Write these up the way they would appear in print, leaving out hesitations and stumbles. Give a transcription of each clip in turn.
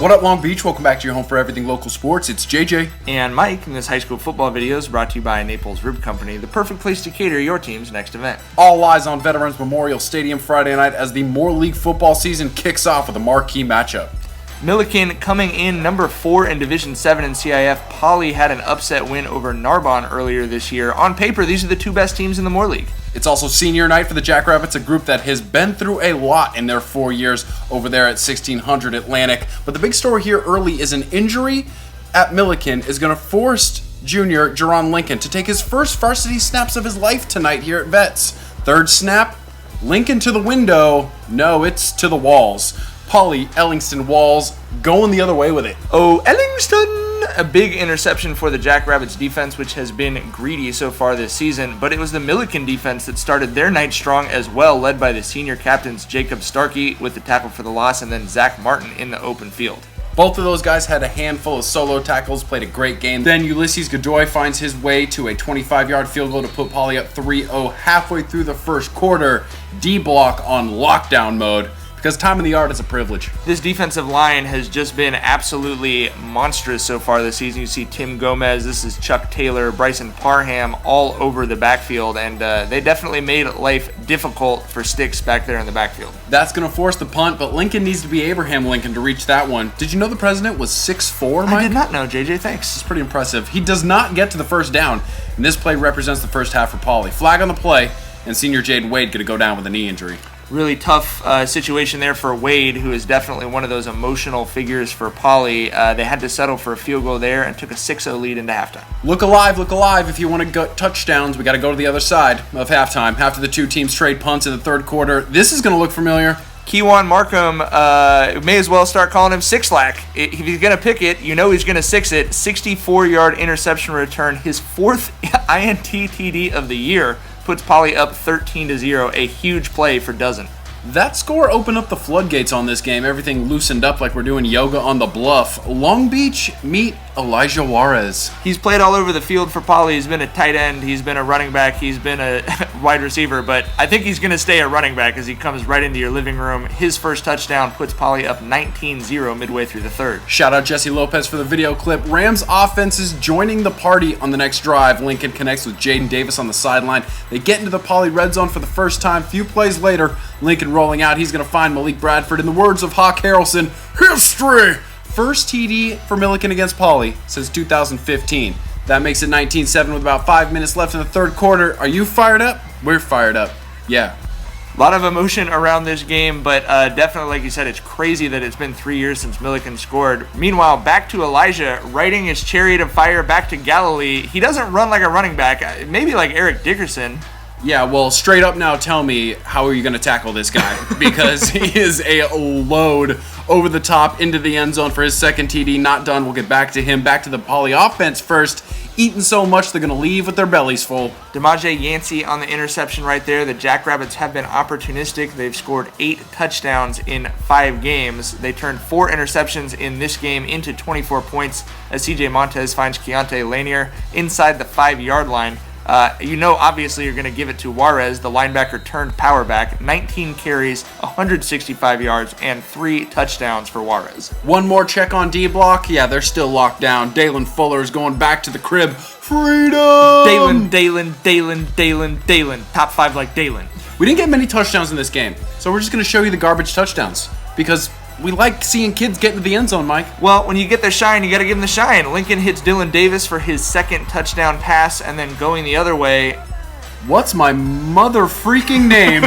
What up, Long Beach? Welcome back to your home for everything local sports. It's JJ. And Mike, and this high school football video is brought to you by Naples Rib Company, the perfect place to cater your team's next event. All eyes on Veterans Memorial Stadium Friday night as the Moore League football season kicks off with a marquee matchup. Millikan coming in number 4 in Division 7 in CIF. Poly had an upset win over Narbonne earlier this year. On paper, these are the two best teams in the Moore League. It's also senior night for the Jackrabbits, a group that has been through a lot in their 4 years over there at 1600 Atlantic. But the big story here early is an injury at Millikan is going to force junior Jerron Lincoln to take his first varsity snaps of his life tonight here at Vets. Third snap, Lincoln to the window. No, it's to the walls. Poly Ellingston Walls going the other way with it. Oh, Ellingston! A big interception for the Jackrabbits defense, which has been greedy so far this season, but it was the Millikan defense that started their night strong as well, led by the senior captains Jacob Starkey with the tackle for the loss and then Zach Martin in the open field. Both of those guys had a handful of solo tackles, played a great game. Then Ulysses Godoy finds his way to a 25-yard field goal to put Poly up 3-0 halfway through the first quarter. D-block on lockdown mode, because time in the yard is a privilege. This defensive line has just been absolutely monstrous so far this season. You see Tim Gomez, this is Chuck Taylor, Bryson Parham all over the backfield, and they definitely made life difficult for Sticks back there in the backfield. That's going to force the punt, but Lincoln needs to be Abraham Lincoln to reach that one. Did you know the president was 6'4", Mike? I did not know, JJ, thanks. It's pretty impressive. He does not get to the first down, and this play represents the first half for Poly. Flag on the play, and senior Jaden Wade going to go down with a knee injury. Really tough situation there for Wade, who is definitely one of those emotional figures for Poly. They had to settle for a field goal there and took a 6-0 lead into halftime. Look alive if you want to go touchdowns. We got to go to the other side of halftime. After the two teams trade punts in the third quarter, this is going to look familiar. Kewan Markham may as well start calling him Six-Lack. If he's going to pick it, you know he's going to six it. 64-yard interception return, his 4th INT TD of the year. Puts Poly up 13-0, a huge play for Dozen. That score opened up the floodgates on this game. Everything loosened up like we're doing yoga on the bluff. Long Beach meet Elijah Juarez. He's played all over the field for Poly. He's been a tight end. He's been a running back. He's been a wide receiver. But I think he's going to stay a running back as he comes right into your living room. His first touchdown puts Poly up 19-0 midway through the third. Shout out Jesse Lopez for the video clip. Rams offense is joining the party on the next drive. Lincoln connects with Jaden Davis on the sideline. They get into the Poly red zone for the first time. Few plays later, Lincoln rolling out. He's going to find Malik Bradford. In the words of Hawk Harrelson, history! First TD for Millikan against Poly since 2015. That makes it 19-7 with about 5 minutes left in the third quarter. Are you fired up? We're fired up. Yeah. A lot of emotion around this game, but definitely, like you said, it's crazy that it's been 3 years since Millikan scored. Meanwhile, back to Elijah, riding his chariot of fire back to Galilee. He doesn't run like a running back, maybe like Eric Dickerson. Yeah, well, straight up now, tell me, how are you going to tackle this guy? Because he is a load over the top into the end zone for his second TD. Not done. We'll get back to him. Back to the Poly offense first. Eating so much, they're going to leave with their bellies full. Demaje Yancey on the interception right there. The Jackrabbits have been opportunistic. They've scored 8 touchdowns in 5 games. They turned 4 interceptions in this game into 24 points as CJ Montez finds Keontae Lanier inside the 5-yard line. Obviously you're going to give it to Juarez, the linebacker turned power back. 19 carries, 165 yards, and 3 touchdowns for Juarez. One more check on D-block. Yeah, they're still locked down. Dalen Fuller is going back to the crib. Freedom! Dalen. Top 5 like Dalen. We didn't get many touchdowns in this game, so we're just going to show you the garbage touchdowns. Because we like seeing kids get into the end zone, Mike. Well, when you get the shine, you got to give them the shine. Lincoln hits Dylan Davis for his 2nd touchdown pass, and then going the other way. What's my mother freaking name?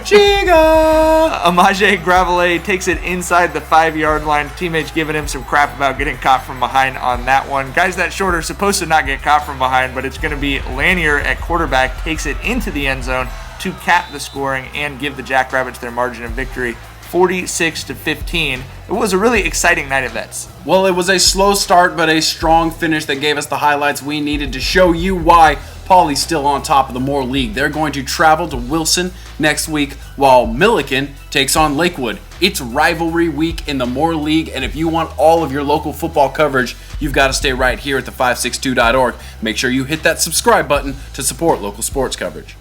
Chiga! Amaje Gravelet takes it inside the 5-yard line. Teammates giving him some crap about getting caught from behind on that one. Guys that short are supposed to not get caught from behind, but it's going to be Lanier at quarterback, takes it into the end zone to cap the scoring and give the Jackrabbits their margin of victory. 46-15. It was a really exciting night at Vets. Well, it was a slow start, but a strong finish that gave us the highlights we needed to show you why Poly's still on top of the Moore League. They're going to travel to Wilson next week, while Millikan takes on Lakewood. It's rivalry week in the Moore League, and if you want all of your local football coverage, you've got to stay right here at the562.org. Make sure you hit that subscribe button to support local sports coverage.